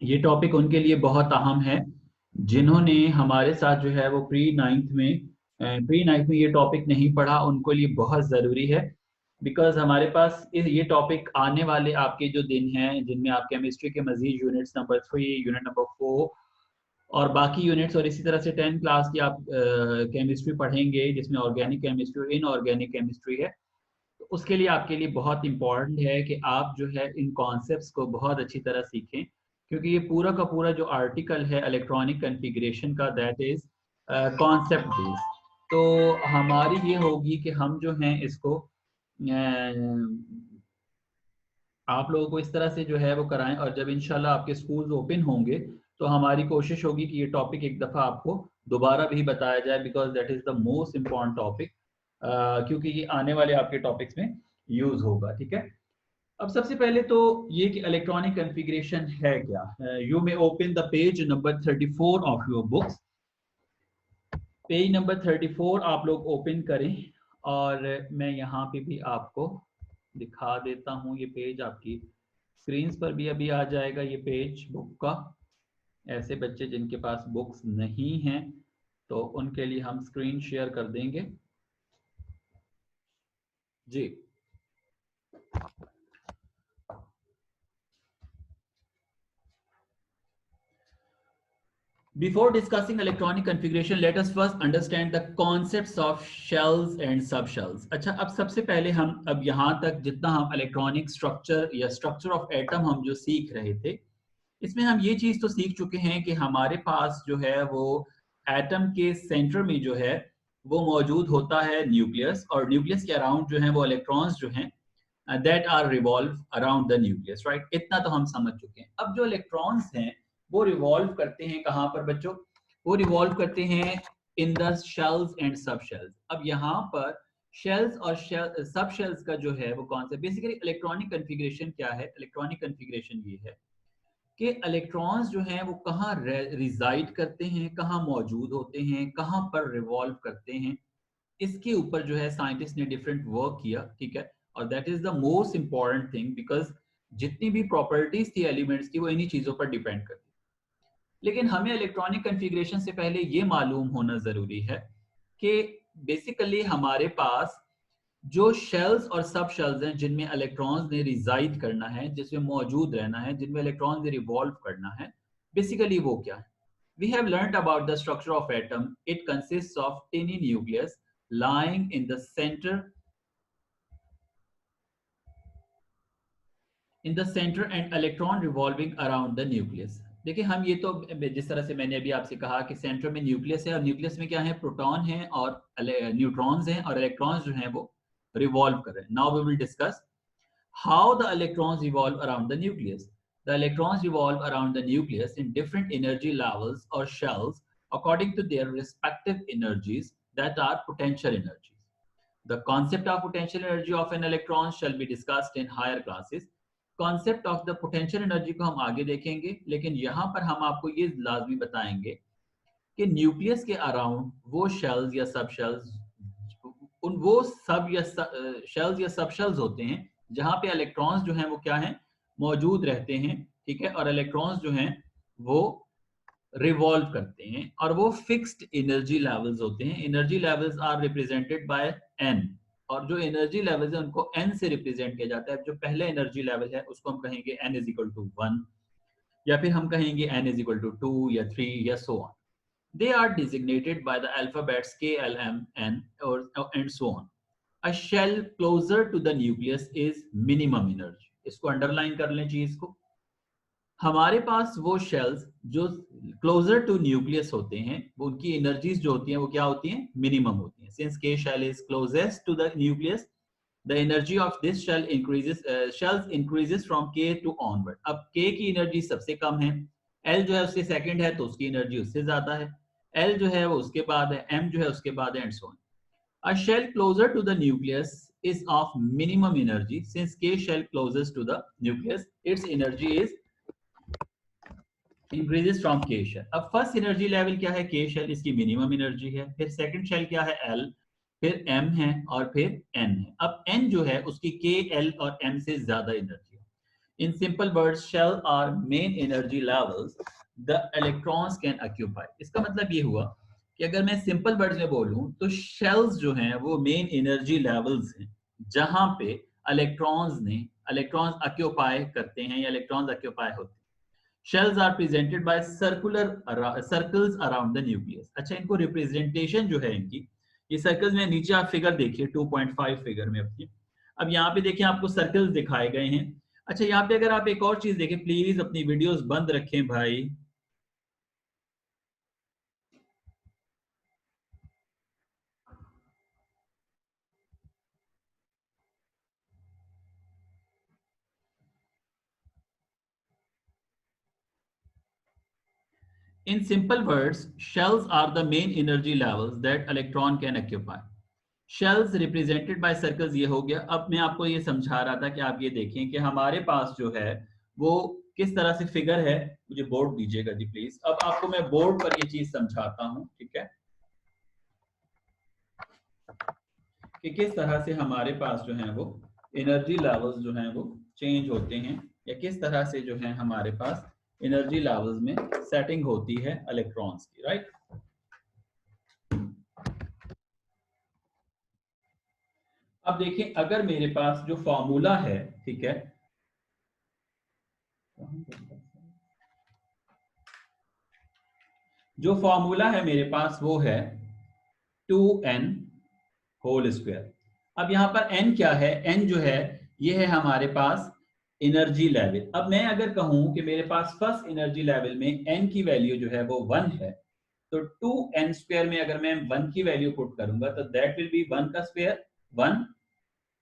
ये टॉपिक उनके लिए बहुत अहम है जिन्होंने हमारे साथ जो है वो प्री नाइन्थ में ये टॉपिक नहीं पढ़ा, उनको लिए बहुत ज़रूरी है। बिकॉज हमारे पास ये टॉपिक आने वाले आपके जो दिन हैं जिनमें आप केमिस्ट्री के मजीद यूनिट्स नंबर 3, यूनिट नंबर 4 और बाकी यूनिट्स और इसी तरह से 10 क्लास की आप केमिस्ट्री पढ़ेंगे जिसमें ऑर्गेनिक केमिस्ट्री और इनऑर्गेनिक केमिस्ट्री है। तो उसके लिए आपके लिए बहुत इंपॉर्टेंट है कि आप जो है इन कॉन्सेप्ट्स को बहुत अच्छी तरह सीखें, क्योंकि ये पूरा का पूरा जो आर्टिकल है इलेक्ट्रॉनिक कॉन्फ़िगरेशन का, दैट इज कॉन्सेप्ट बेस्ड। तो हमारी ये होगी कि हम जो हैं इसको आप लोगों को इस तरह से जो है वो कराएं, और जब इंशाल्लाह आपके स्कूल्स ओपन होंगे तो हमारी कोशिश होगी कि ये टॉपिक एक दफ़ा आपको दोबारा भी बताया जाए, because that is the most important topic, क्योंकि ये आने वाले आपके टॉपिक्स में यूज होगा। ठीक है, अब सबसे पहले तो ये कि इलेक्ट्रॉनिक कॉन्फ़िगरेशन है क्या। You may open the page number 34 of your books. Page number 34 आप लोग ओपन करें, और मैं यहाँ पे भी आपको दिखा देता हूँ। ये पेज आपकी स्क्रीन पर भी अभी आ जाएगा, ये पेज बुक का। ऐसे बच्चे जिनके पास बुक्स नहीं हैं तो उनके लिए हम स्क्रीन शेयर कर देंगे जी। Before discussing electronic configuration, let us first understand the concepts of shells and subshells. अच्छा, अब सबसे पहले हम अब यहाँ तक जितना हम इलेक्ट्रॉनिक स्ट्रक्चर या स्ट्रक्चर ऑफ एटम हम जो सीख रहे थे, इसमें हम ये चीज तो सीख चुके हैं कि हमारे पास जो है वो एटम के सेंटर में जो है वो मौजूद होता है न्यूक्लियस, और न्यूक्लियस के अराउंड जो है वो इलेक्ट्रॉन्स जो हैं that are revolve around the nucleus, right. इतना तो हम समझ चुके हैं। अब जो इलेक्ट्रॉन्स हैं वो रिवॉल्व करते हैं कहाँ पर बच्चों? वो रिवॉल्व करते हैं इन द शेल्स एंड सब शेल्स। अब यहाँ पर शेल्स और सब शेल्स का जो है वो कॉन्सेप्ट, बेसिकली इलेक्ट्रॉनिक कॉन्फ़िगरेशन क्या है। इलेक्ट्रॉनिक कॉन्फ़िगरेशन ये है कि इलेक्ट्रॉन्स जो हैं वो कहाँ रिजाइड करते हैं, कहाँ मौजूद होते हैं, कहाँ पर रिवॉल्व करते हैं। इसके ऊपर जो है साइंटिस्ट ने डिफरेंट वर्क किया, ठीक है। और that is the most important thing, because जितनी भी प्रॉपर्टीज थी एलिमेंट्स की वो इन्हीं चीजों पर डिपेंड करती। लेकिन हमें इलेक्ट्रॉनिक कॉन्फ़िगरेशन से पहले ये मालूम होना जरूरी है कि बेसिकली हमारे पास जो शेल्स और सब शेल्स हैं जिनमें इलेक्ट्रॉन्स ने रिजाइड करना है, जिसमें मौजूद रहना है, जिनमें इलेक्ट्रॉन्स ने रिवॉल्व करना है, बेसिकली वो क्या है। We have learned about the structure of atom. It consists of tiny nucleus lying in the center and electron revolving around the nucleus. देखिए, हम ये तो जिस तरह से मैंने अभी आपसे कहा कि सेंटर में न्यूक्लियस है, और न्यूक्लियस में क्या है, प्रोटॉन है और न्यूट्रॉन्स हैं, और इलेक्ट्रॉन्स जो हैं वो रिवॉल्व कर रहे हैं। Now we will discuss how the electrons revolve around the nucleus. The electrons revolve around the nucleus in different energy levels or shells according to their respective energies, that are potential energies. The concept of potential energy of an electron shall be discussed in higher classes. Concept of the potential energy को हम आगे देखेंगे, लेकिन यहाँ पर हम आपको ये लाजमी बताएंगे कि न्यूक्लियस के अराउंड वो शेल्स या सब शेल्स, वो सब या शेल्स या सब शेल्स होते हैं जहां पे इलेक्ट्रॉन्स जो हैं वो क्या हैं, मौजूद रहते हैं, ठीक है। और इलेक्ट्रॉन्स जो हैं वो रिवॉल्व करते हैं, और वो फिक्स्ड एनर्जी लेवल्स होते हैं। Energy levels are represented by n, और जो एनर्जी लेवल्स है उनको एन से रिप्रेजेंट किया जाता है। जो पहले एनर्जी लेवल है उसको हम कहेंगे एन इज इक्वल टू 1, या फिर हम कहेंगे एन इज इक्वल टू 2 या 3 या so on. They are designated by the alphabets K, L, M, N, and so on. A shell closer to the nucleus is minimum energy. इसको underline कर लें चीज को। हमारे पास वो शेल्स जो क्लोजर टू न्यूक्लियस होते हैं, वो उनकी एनर्जीज जो होती हैं वो क्या होती हैं, मिनिमम होती हैं। Since K shell is closest to the nucleus, the energy of this shell increases, shells increases from K to onward. अब K की एनर्जी सबसे कम है, L जो है उससे सेकंड है तो उसकी एनर्जी उससे ज्यादा है, L जो है वो उसके बाद है, M जो है उसके बाद है, and so on. A shell closer to the nucleus is of minimum energy. Since K shell closest to the nucleus, its energy is increases from K shell. अब फर्स्ट एनर्जी लेवल क्या है, K shell, इसकी minimum energy है। फिर second shell क्या है, L, फिर M है, और फिर N है। अब N जो है उसकी K, L और M से ज्यादा एनर्जी है। In simple words, shell are main energy levels the electrons can occupy. इसका मतलब ये हुआ कि अगर मैं सिंपल वर्ड्स में बोलूं तो शेल्स जो हैं वो मेन एनर्जी लेवल्स हैं जहां पे इलेक्ट्रॉन्स ऑक्यूपाई करते हैं या इलेक्ट्रॉन्स ऑक्यूपाई होते हैं. Shells are presented by circles around the nucleus. अच्छा, इनको रिप्रेजेंटेशन जो है इनकी, ये सर्कल्स में नीचे आप फिगर देखिए 2.5 फिगर में अपनी. अब यहाँ पे देखिए आपको सर्कल्स दिखाए गए हैं. अच्छा, यहाँ पे अगर आप एक और चीज देखें, प्लीज अपनी वीडियोस बंद रखें भाई. In simple words, shells are the main energy levels that electron can occupy. Shells represented by circles ये हो गया. अब मैं आपको ये समझा रहा था कि आप ये देखें कि हमारे पास जो है वो किस तरह से फिगर है. मुझे बोर्ड दीजिएगा जी प्लीज. अब आपको मैं बोर्ड पर ये चीज समझाता हूँ, ठीक है, कि किस तरह से हमारे पास जो है वो एनर्जी लेवल्स जो हैं वो चेंज होते हैं या किस तरह से जो है हमारे पास एनर्जी लेवल्स में सेटिंग होती है इलेक्ट्रॉन्स की, राइट. अब देखिए, अगर मेरे पास जो फॉर्मूला है, ठीक है, जो फॉर्मूला है मेरे पास वो है 2n होल स्क्वायर. अब यहां पर n क्या है? n जो है ये है हमारे पास एनर्जी लेवल. अब मैं अगर कहूं कि मेरे पास फर्स्ट एनर्जी लेवल में n की वैल्यू जो है वो 1 है, तो 2n स्क्वायर में अगर मैं 1 की वैल्यू पुट करूंगा तो दैट विल बी 1 का स्क्वायर 1.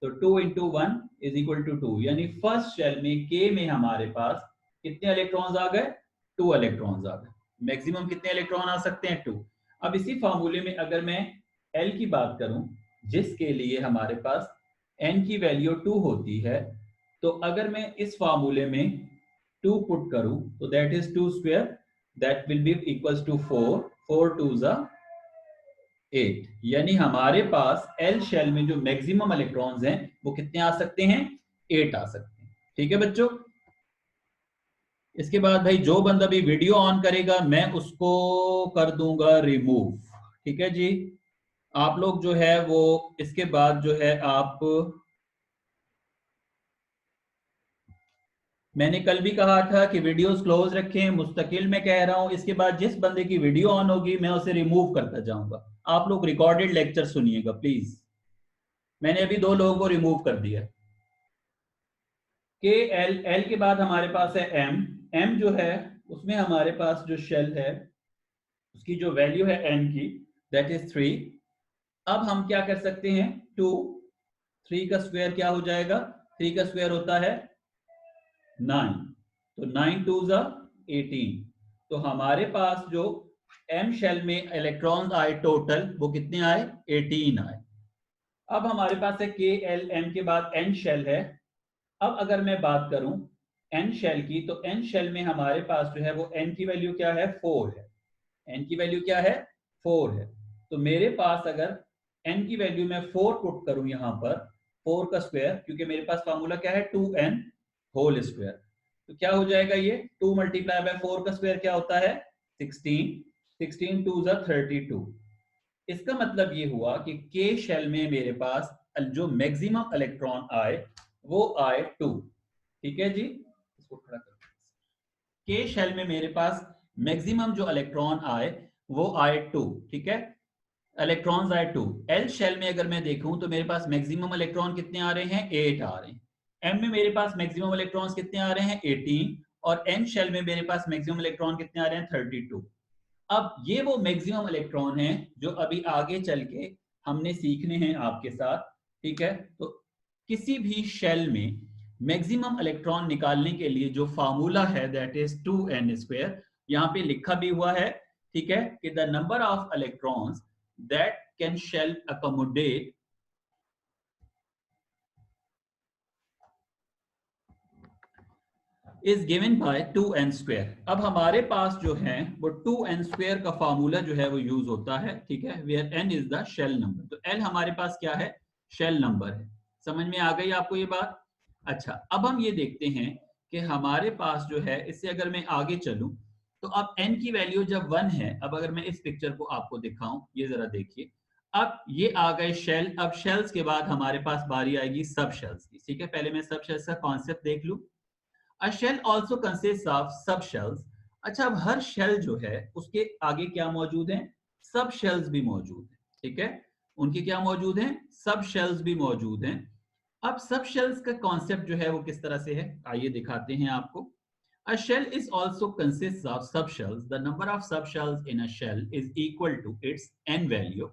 तो 2 इंटू 1 इज इक्वल टू 2, यानी फर्स्ट शेल में k में हमारे पास कितने इलेक्ट्रॉन्स आ गए? 2 इलेक्ट्रॉन्स आ गए. मैक्सिमम कितने इलेक्ट्रॉन आ सकते हैं? 2. अब इसी फॉर्मूले में अगर मैं L की बात करूं, जिसके लिए हमारे पास n की वैल्यू 2 होती है, तो अगर मैं इस फॉर्मूले में 2 पुट करूं तो that is 2 square, that will be equals to 4. 4 2 जा 8, यानी हमारे पास एल शेल में जो मैक्सिमम इलेक्ट्रॉन्स हैं वो कितने आ सकते हैं? 8 आ सकते हैं. ठीक है बच्चों. इसके बाद भाई जो बंदा भी वीडियो ऑन करेगा मैं उसको कर दूंगा रिमूव. ठीक है जी. आप लोग जो है वो इसके बाद जो है आप, मैंने कल भी कहा था कि वीडियोस क्लोज रखें, मुस्तकिल मैं कह रहा हूं. इसके बाद जिस बंदे की वीडियो ऑन होगी मैं उसे रिमूव करता जाऊंगा. आप लोग रिकॉर्डेड लेक्चर सुनिएगा प्लीज. मैंने अभी 2 लोगों को रिमूव कर दिया. के एल, एल के बाद हमारे पास है एम. एम जो है उसमें हमारे पास जो शेल है उसकी जो वैल्यू है एन की, दैट इज 3. अब हम क्या कर सकते हैं? 2, 3 का स्क्वायर क्या हो जाएगा? 3 का स्क्वायर होता है 9. तो 9 2 जा 18. तो हमारे पास जो एम शेल में इलेक्ट्रॉन्स आए टोटल वो कितने आए? 18 आए. अब हमारे पास है के एल, एम के बाद एन शेल है. अब अगर मैं बात करूं एन शेल की, तो एन शेल में हमारे पास जो है वो एन की वैल्यू क्या है? 4 है. एन की वैल्यू क्या है? 4 है. तो मेरे पास अगर एन की वैल्यू में 4 पुट करूं यहां पर, 4 का स्क्वायर, क्योंकि मेरे पास फॉर्मूला क्या है? 2n whole square. तो क्या हो जाएगा ये? 2 मल्टीप्लाई बाय 4 का स्क्वायर क्या होता है? 16. 16 2 जा 32. इसका मतलब ये हुआ कि के शेल में मेरे पास जो मैक्सिमम इलेक्ट्रॉन आए वो आए 2. ठीक है जी. इसको खड़ा कर. के शेल में मेरे पास मैक्सिमम जो इलेक्ट्रॉन आए वो आए 2. ठीक है, इलेक्ट्रॉन्स आए 2. एल शेल में अगर मैं देखूं तो मेरे पास मैक्सिमम इलेक्ट्रॉन कितने आ रहे हैं? 8 आ रहे हैं. एम में मेरे पास मैक्सिमम इलेक्ट्रॉन्स कितने आ रहे हैं? 18. और एन शेल में मेरे पास मैक्सिमम इलेक्ट्रॉन कितने आ रहे हैं? 32. अब ये वो मैक्सिमम इलेक्ट्रॉन हैं जो अभी आगे चल के हमने सीखने हैं आपके साथ. ठीक है, तो किसी भी शेल में मैक्सिमम इलेक्ट्रॉन निकालने के लिए जो फार्मूला है दैट इज 2n स्क्वायर. यहां पे लिखा भी हुआ है, ठीक है, कि the number of electrons that can shell accommodate is given by 2n square. अब हमारे पास जो है वो 2n स्क्वायर का फार्मूला जो है वो यूज होता है. ठीक है, where n is the shell number. तो l हमारे पास क्या है? शेल नंबर है. समझ में आ गई आपको ये बात? अच्छा, अब हम ये देखते हैं कि हमारे पास जो है, इससे अगर मैं आगे चलूं तो अब n की वैल्यू जब 1 है, अब अगर मैं इस पिक्चर को आपको दिखाऊं, ये जरा देखिए, अब ये आ गए शेल। अब शेल्स के बाद हमारे पास बारी आएगी सब शेल्स की। ठीक है, पहले मैं सब शेल्स का कॉन्सेप्ट देख लूं। A shell also consist of subshells. अच्छा, अब हर शेल जो है उसके आगे क्या मौजूद है, सब शेल्स भी मौजूद है। ठीक है, उनके क्या मौजूद हैं, सब शेल्स भी मौजूद हैं। अब सब शेल्स का कॉन्सेप्ट जो है वो किस तरह से है, आइए दिखाते हैं आपको। A shell is also consists of subshells. The number of subshells in a shell is equal to its n value.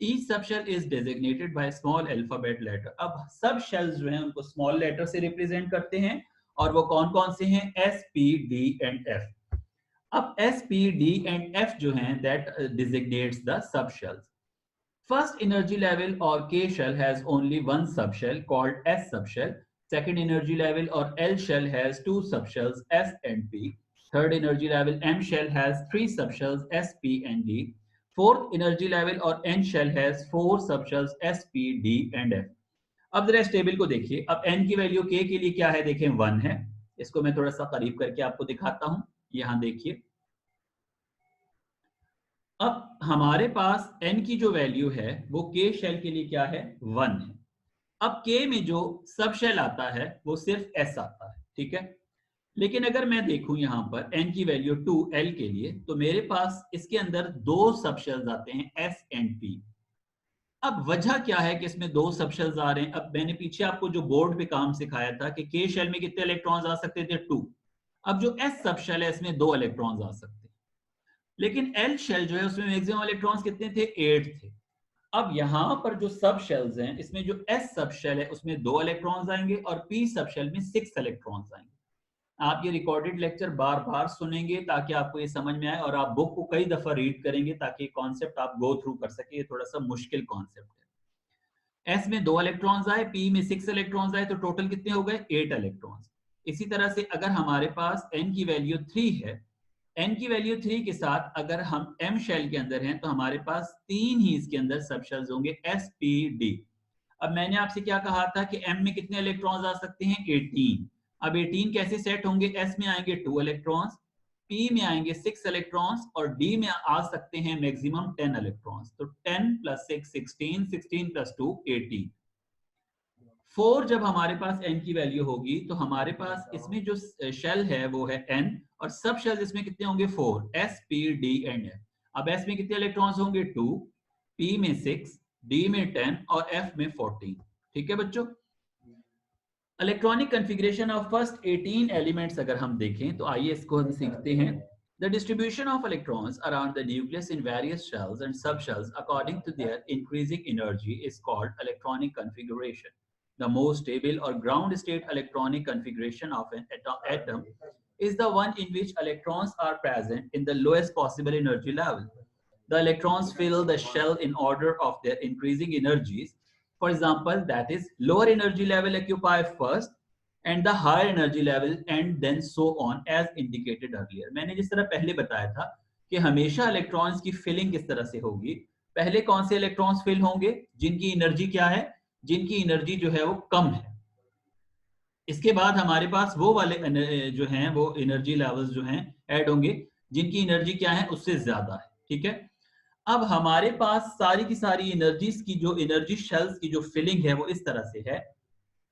Each subshell is designated by a small alphabet letter. अब सब shells जो हैं उनको small letter से represent करते हैं, और वो कौन कौन से हैं, S, P, D and F. अब S, P, D and F जो हैं that designates the subshells. First energy level or K shell has only one subshell called S subshell. Second energy level or L shell has two subshells S and P. Third energy level M shell has three subshells S, P and D. Fourth energy level or N shell has four subshells S, P, D and F. अब जरा इस table को देखिए। अब N की value K के लिए क्या है, देखें 1 है। इसको मैं थोड़ा सा करीब करके आपको दिखाता हूं। यहां देखिए, अब हमारे पास n की जो वैल्यू है वो k शेल के लिए क्या है, 1 है। अब k में जो सब शेल आता है वो सिर्फ s आता है। ठीक है, लेकिन अगर मैं देखूं यहां पर n की वैल्यू 2 l के लिए, तो मेरे पास इसके अंदर दो सब शेल्स आते हैं s एंड p। अब वजह क्या है कि इसमें दो सब शेल्स आ रहे हैं। अब मैंने पीछे आपको जो बोर्ड पे काम सिखाया था कि k शेल में कितने इलेक्ट्रॉन्स आ सकते थे, 2। अब जो s सब शेल है इसमें 2 इलेक्ट्रॉन्स आ सकते हैं, लेकिन एल शेल जो है उसमें मैक्सिमम इलेक्ट्रॉन्स कितने थे, 8 थे। अब यहां पर जो सब शेल्स हैं इसमें जो एस सब शेल है उसमें 2 इलेक्ट्रॉन्स आएंगे और पी सब शेल में 6 इलेक्ट्रॉन्स आएंगे। आप ये रिकॉर्डेड लेक्चर बार बार सुनेंगे ताकि आपको ये समझ में आए, और आप बुक को कई दफा रीड करेंगे ताकि कॉन्सेप्ट आप गो थ्रू कर सके। ये थोड़ा सा मुश्किल कॉन्सेप्ट है। एस में 2 इलेक्ट्रॉन्स आए, पी में 6 इलेक्ट्रॉन्स आए, तो टोटल कितने हो गए, 8 इलेक्ट्रॉन्स। इसी तरह से अगर हमारे पास एन की वैल्यू 3 है, n की वैल्यू 3 के साथ अगर हम m शेल के अंदर हैं तो हमारे पास 3 ही इसके अंदर सब शेल्स होंगे s, p, d। अब मैंने आपसे क्या कहा था कि m में कितने इलेक्ट्रॉन्स आ सकते हैं, 18। अब 18 कैसे सेट होंगे, s में आएंगे 2 इलेक्ट्रॉन्स, p में आएंगे 6 इलेक्ट्रॉन्स और d में आ सकते हैं मैक्सिमम 10 इलेक्ट्रॉन्स। तो 10 + 6 16, 16 + 2 18। 4 जब हमारे पास n की वैल्यू होगी तो हमारे पास इसमें जो शेल है वो है n, और सब शेल इसमें कितने होंगे, 4, s, p, d and f। अब s में कितने इलेक्ट्रॉन्स होंगे, 2, p में 6, d में 10 और f में 14। ठीक है बच्चों, electronic configuration of first 18 elements अगर हम देखें तो आइए इसको हम सीखते हैं। The distribution of electrons around the nucleus in various shells and subshells according to their increasing energy is called electronic configuration. The most stable or ground state electronic configuration of an atom is the one in which electrons are present in the lowest possible energy level. The electrons fill the shell in order of their increasing energies. For example, that is, lower energy level occupy first and the higher energy level and then so on as indicated earlier. मैंने जिस तरह पहले बताया था कि हमेशा electrons की filling किस तरह से होगी, पहले कौन से इलेक्ट्रॉन्स फिल होंगे, जिनकी एनर्जी क्या है, जिनकी एनर्जी जो है वो कम है। इसके बाद हमारे पास वो वाले जो हैं वो एनर्जी लेवल्स जो हैं ऐड होंगे जिनकी एनर्जी क्या है उससे ज्यादा है। ठीक है, अब हमारे पास सारी की सारी एनर्जीज की जो एनर्जी शेल्स की जो फिलिंग है वो इस तरह से है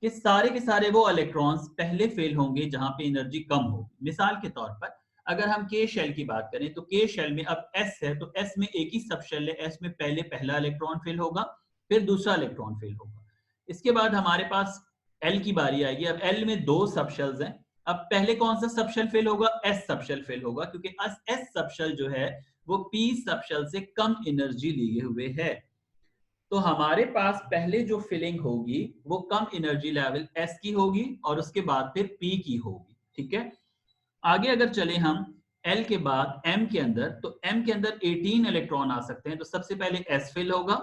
कि सारे के सारे वो इलेक्ट्रॉन्स पहले फेल होंगे जहां पे एनर्जी कम हो। मिसाल के तौर पर अगर हम के शेल की बात करें तो के शेल में अब एस है तो एस में एक ही सब शेल है, एस में पहले पहला इलेक्ट्रॉन फेल होगा, फिर दूसरा इलेक्ट्रॉन फेल होगा। इसके बाद हमारे पास एल की बारी आएगी। अब एल में दो सब शेल्स हैं, अब पहले कौन सा सब शेल फेल होगा, एस सब शेल फेल होगा, क्योंकि एस सब शेल जो है वो पी सब शेल से कम एनर्जी लिए हुए है। तो हमारे पास पहले जो फिलिंग होगी वो कम एनर्जी लेवल एस की होगी और उसके बाद फिर पी की होगी। ठीक है, आगे अगर चले हम एल के बाद एम के अंदर, तो एम के अंदर 18 इलेक्ट्रॉन आ सकते हैं। तो सबसे पहले एस फिल होगा,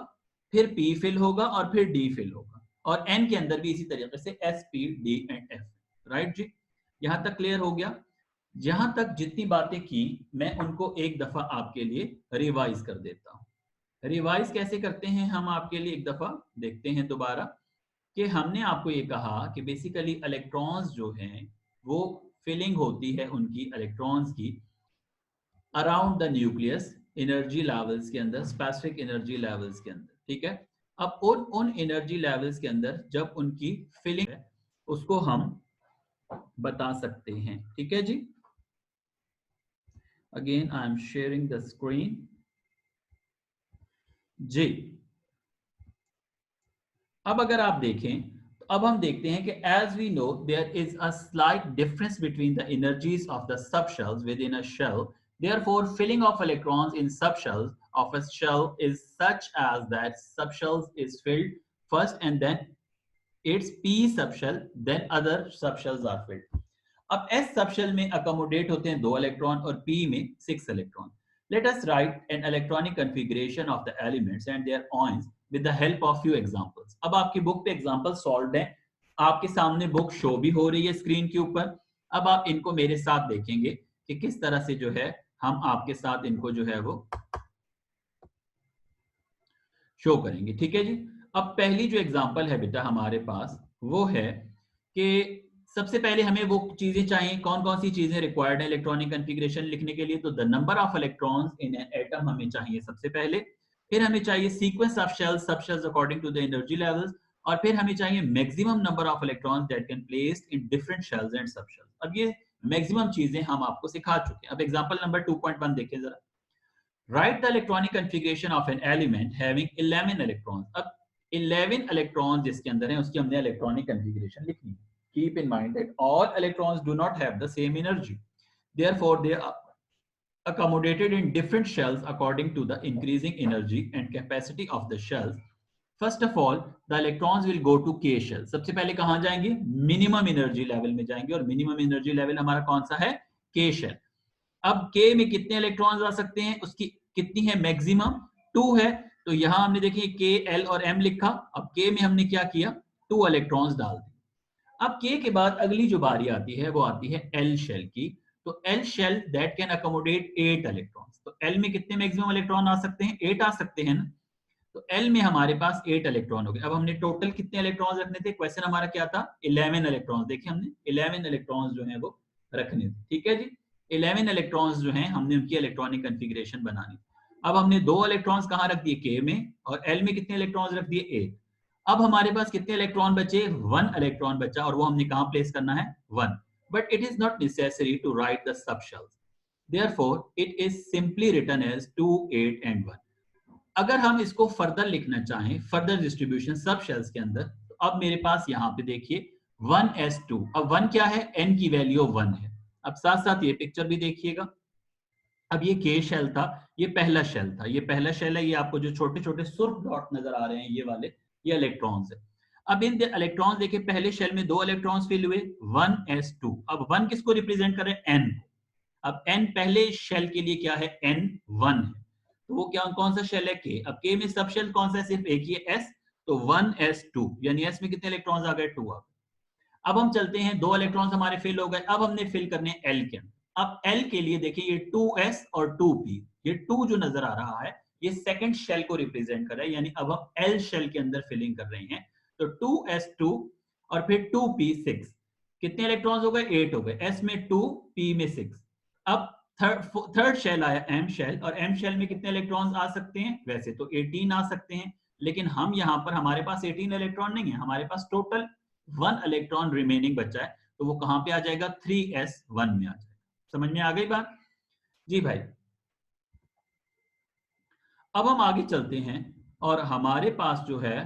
फिर पी फिल होगा और फिर डी फिल होगा, और एन के अंदर भी इसी तरीके से S, P, D and F. Right जी, यहां तक क्लियर हो गया। जहां तक जितनी बातें की मैं उनको एक दफा आपके लिए रिवाइज कर देता हूं। रिवाइज कैसे करते हैं हम आपके लिए एक दफा देखते हैं दोबारा, कि हमने आपको ये कहा कि बेसिकली इलेक्ट्रॉन्स जो हैं वो फिलिंग होती है उनकी इलेक्ट्रॉन्स की around the nucleus energy levels के अंदर, स्पेसिफिक एनर्जी लेवल्स के अंदर, ठीक है। अब उन एनर्जी लेवल्स के अंदर जब उनकी फिलिंग है उसको हम बता सकते हैं, ठीक है जी। Again I am sharing the screen जी। अब अगर आप देखें तो अब हम देखते हैं कि as we know there is a slight difference between the energies of the subshells within a shell, therefore filling of electrons in subshells of a shell is such as that subshells is filled first and then its p subshell, then other subshells are filled. अब s subshell में accommodate होते हैं 2 electron और p में 6 electron. Let us write an electronic configuration of the elements and their ions with the help of few examples. अब आपकी book पे example solved है, आपके सामने बुक शो भी हो रही है स्क्रीन के ऊपर। अब आप इनको मेरे साथ देखेंगे कि किस तरह से जो है हम आपके साथ इनको जो है वो शो करेंगे, ठीक है जी। अब पहली जो एग्जांपल है बेटा हमारे पास वो है कि सबसे पहले हमें वो चीजें चाहिए, कौन कौन सी चीजें रिक्वायर्ड है इलेक्ट्रॉनिक कॉन्फ़िगरेशन लिखने के लिए। तो the number of electrons in an atom हमें चाहिए सबसे पहले, फिर हमें चाहिए sequence of shells, subshells according to the energy levels, और फिर हमें चाहिए maximum number of electrons that can placed in different shells and subshells. अब ये मैक्सिमम चीजें हम आपको सिखा चुके हैं। अब एग्जांपल नंबर 2.1 देखिए जरा। Write the electronic configuration of an element having 11 electrons. अब 11 electrons जिसके अंदर हैं उसकी हमने electronic configuration लिखनी है। Keep in mind that all electrons do not have the same energy. Therefore, they are accommodated in different shells according to the increasing energy and capacity of the shells. First of all, the electrons will go to K shell. सबसे पहले कहाँ जाएंगे? Minimum energy level में जाएंगे, और minimum energy level हमारा कौन सा है? K shell. अब K में कितने इलेक्ट्रॉन्स आ सकते हैं, उसकी कितनी है मैक्सिमम? 2 है। तो यहां हमने देखिए K, L और M लिखा। अब K में हमने क्या किया? 2 इलेक्ट्रॉन्स डाल दिए। अब K के बाद अगली जो बारी आती है वो आती है L शेल की। तो L shell that can accommodate 8 electrons. तो L में कितने मैक्सिमम इलेक्ट्रॉन आ सकते हैं? 8 आ सकते हैं ना। तो L में हमारे पास 8 इलेक्ट्रॉन हो गए। अब हमने टोटल कितने इलेक्ट्रॉन्स रखने थे? क्वेश्चन हमारा क्या था? 11 इलेक्ट्रॉन्स। देखिए हमने 11 इलेक्ट्रॉन्स जो है वो रखने थे, ठीक है जी। 11 इलेक्ट्रॉन्स जो हैं हमने उनकी इलेक्ट्रॉनिक कॉन्फ़िगरेशन बनानी। अब हमने 2 इलेक्ट्रॉन्स कहाँ रख दिए? K में। और L में कितने इलेक्ट्रॉन्स रख दिए? 8। अब हमारे पास कितने इलेक्ट्रॉन बचे? 1 इलेक्ट्रॉन बचा, और वो हमने कहाँ प्लेस करना है? 1। But it is not necessary to write the subshells, therefore it is simply written as 2, 8 and 1। अगर हम इसको फर्दर लिखना चाहें, फर्दर डिस्ट्रीब्यूशन सब शेल्स के अंदर, तो अब मेरे पास यहाँ पे देखिए 1s2। अब 1 क्या है? n की वैल्यू 1 है। अब साथ साथ ये पिक्चर भी देखिएगा। अब ये K शेल था, ये पहला शेल था, ये पहला शेल है। ये आपको जो छोटे छोटे सुर्ख डॉट नजर आ रहे हैं ये वाले, ये इलेक्ट्रॉन्स है। अब इन इलेक्ट्रॉन्स देखिए, पहले शेल में 2 इलेक्ट्रॉन्स फिल हुए, 1s2। अब 1 किसको रिप्रेजेंट कर रहे हैं? n। अब n पहले शेल के लिए क्या है? n1 है। तो वो क्या, कौन सा शेल है? K। अब K में सब शेल कौन सा है? सिर्फ एक ही है, S। तो 1s2, यानी S में कितने इलेक्ट्रॉन्स आ गए? 2 आ गए। अब हम चलते हैं, 2 इलेक्ट्रॉन्स हमारे फिल हो गए। अब हमने फिल करने L के अंदर। अब L के लिए देखिए ये 2s और 2p, ये 2 जो नजर आ रहा है ये सेकंड शेल को रिप्रेजेंट कर रहा है, यानी अब हम L शेल के अंदर फिलिंग कर रहे हैं। तो 2s2 और फिर 2p6, कितने इलेक्ट्रॉन्स हो गए? 8 हो गए। S में 2, P में 6। अब थर्ड शेल आया M शेल, और M शेल में कितने इलेक्ट्रॉन्स आ सकते हैं? वैसे तो 18 आ सकते हैं, लेकिन हम यहाँ पर, हमारे पास 18 इलेक्ट्रॉन नहीं है, हमारे पास टोटल 1 इलेक्ट्रॉन रिमेनिंग बचा है। तो वो कहां पे आ जाएगा? 3s1 में आ जाएगा। समझ में आ गई बात जी भाई? अब हम आगे चलते हैं, और हमारे पास जो है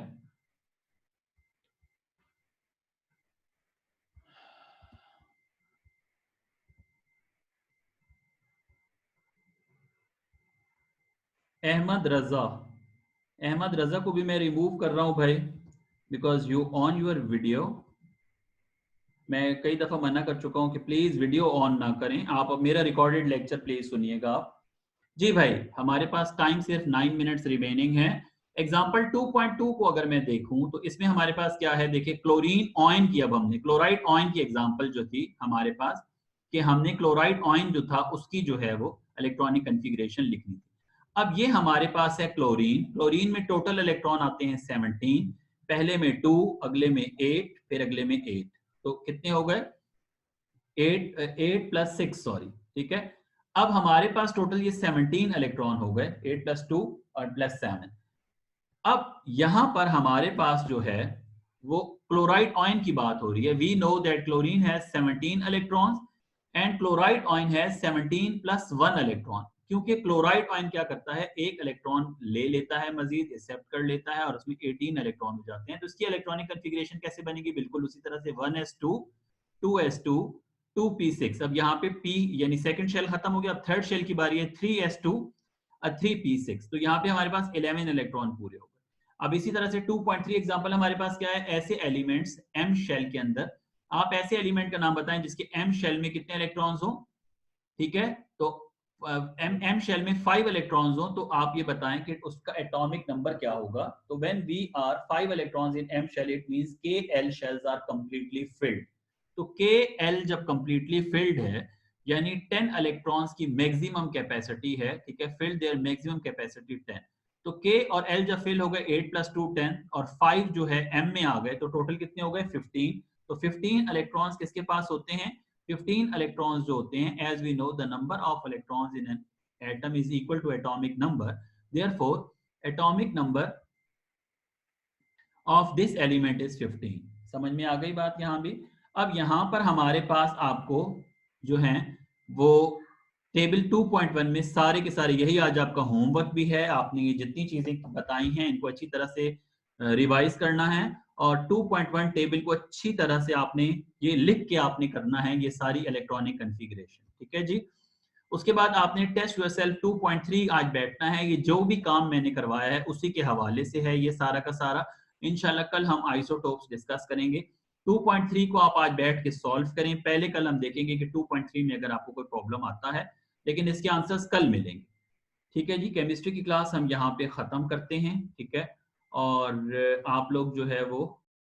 अहमद रजा, अहमद रजा को भी मैं रिमूव कर रहा हूं भाई, because you on your video. मैं कई दफा मना कर चुका हूं कि प्लीज वीडियो ऑन ना करें आप। अब मेरा रिकॉर्डेड लेक्चर प्लीज सुनिएगा आप जी भाई। हमारे पास टाइम सिर्फ 9 मिनट्स रिमेनिंग है। एग्जाम्पल 2.2 को अगर मैं देखूं तो इसमें हमारे पास क्या है? देखिए क्लोरीन ऑयन की, अब हमने क्लोराइड ऑयन की एग्जाम्पल जो थी हमारे पास, कि हमने क्लोराइड ऑयन जो था उसकी जो है वो इलेक्ट्रॉनिक कॉन्फ़िगरेशन लिखनी थी। अब ये हमारे पास है क्लोरीन। क्लोरीन में टोटल इलेक्ट्रॉन आते हैं 17, पहले में 2, अगले में 8, फिर अगले में 8। तो कितने हो गए? 8 प्लस 6 सॉरी, ठीक है। अब हमारे पास टोटल ये 17 इलेक्ट्रॉन हो गए, 8 प्लस 2 और प्लस 7। अब यहां पर हमारे पास जो है वो क्लोराइड आयन की बात हो रही है। We know that chlorine has 17 electrons and chloride ion has 17 plus 1 electron. क्योंकि क्लोराइड आयन क्या करता है, एक इलेक्ट्रॉन ले लेता है, मजीद एक्सेप्ट कर लेता है और उसमें 18 इलेक्ट्रॉन हो जाते हैं। तो इसकी इलेक्ट्रॉनिक कॉन्फ़िगरेशन कैसे बनेगी, बिल्कुल उसी तरह से 1s2 2s2 2p6। अब यहाँ पे p यानी सेकंड शेल खत्म हो गया, अब थर्ड शेल की बारी है 3s2 और 3p6। तो यहाँ पे हमारे पास 11 इलेक्ट्रॉन पूरे हो गए। अब इसी तरह से 2.3 एग्जांपल हमारे पास क्या है, ऐसे एलिमेंट्स m शेल के अंदर। आप ऐसे एलिमेंट का नाम बताएं जिसके m शेल में कितने इलेक्ट्रॉन्स हो, ठीक है। तो m शेल में 5 इलेक्ट्रॉन्स हो, तो आप ये बताएं कि उसका एटॉमिक नंबर क्या होगा। तो when we are 5 electrons in m shell, it means kl shells are completely filled. तो kl जब कंप्लीटली फिल्ड है यानी 10 इलेक्ट्रॉन्स की मैक्सिमम कैपेसिटी है, ठीक है, फिल्ड देयर मैक्सिमम कैपेसिटी 10। तो k और l जब फिल हो गए 8 प्लस 2 10 और 5 जो है m में आ गए, तो टोटल कितने हो गए 15। तो 15 इलेक्ट्रॉन्स किसके पास होते हैं, 15 इलेक्ट्रॉन्स जो होते हैं, as we know the number of electrons in an atom is equal to atomic number, therefore atomic number of this element is 15। समझ में आ गई बात यहाँ भी। अब यहाँ पर हमारे पास आपको जो है वो टेबल 2.1 में सारे के सारे, यही आज आपका होमवर्क भी है। आपने ये जितनी चीजें बताई हैं इनको अच्छी तरह से रिवाइज करना है और 2.1 टेबल को अच्छी तरह से आपने ये लिख के आपने करना है, ये सारी इलेक्ट्रॉनिक कॉन्फ़िगरेशन, ठीक है जी। उसके बाद आपने टेस्ट योरसेल्फ 2.3 आज बैठना है। ये जो भी काम मैंने करवाया है उसी के हवाले से है ये सारा का सारा। इंशाल्लाह कल हम आइसोटोप्स डिस्कस करेंगे। 2.3 को आप आज बैठ के सॉल्व करें। पहले कल हम देखेंगे कि 2.3 में अगर आपको कोई प्रॉब्लम आता है, लेकिन इसके आंसर्स कल मिलेंगे, ठीक है जी। केमिस्ट्री की क्लास हम यहाँ पे ख़त्म करते हैं, ठीक है। और आप लोग जो है वो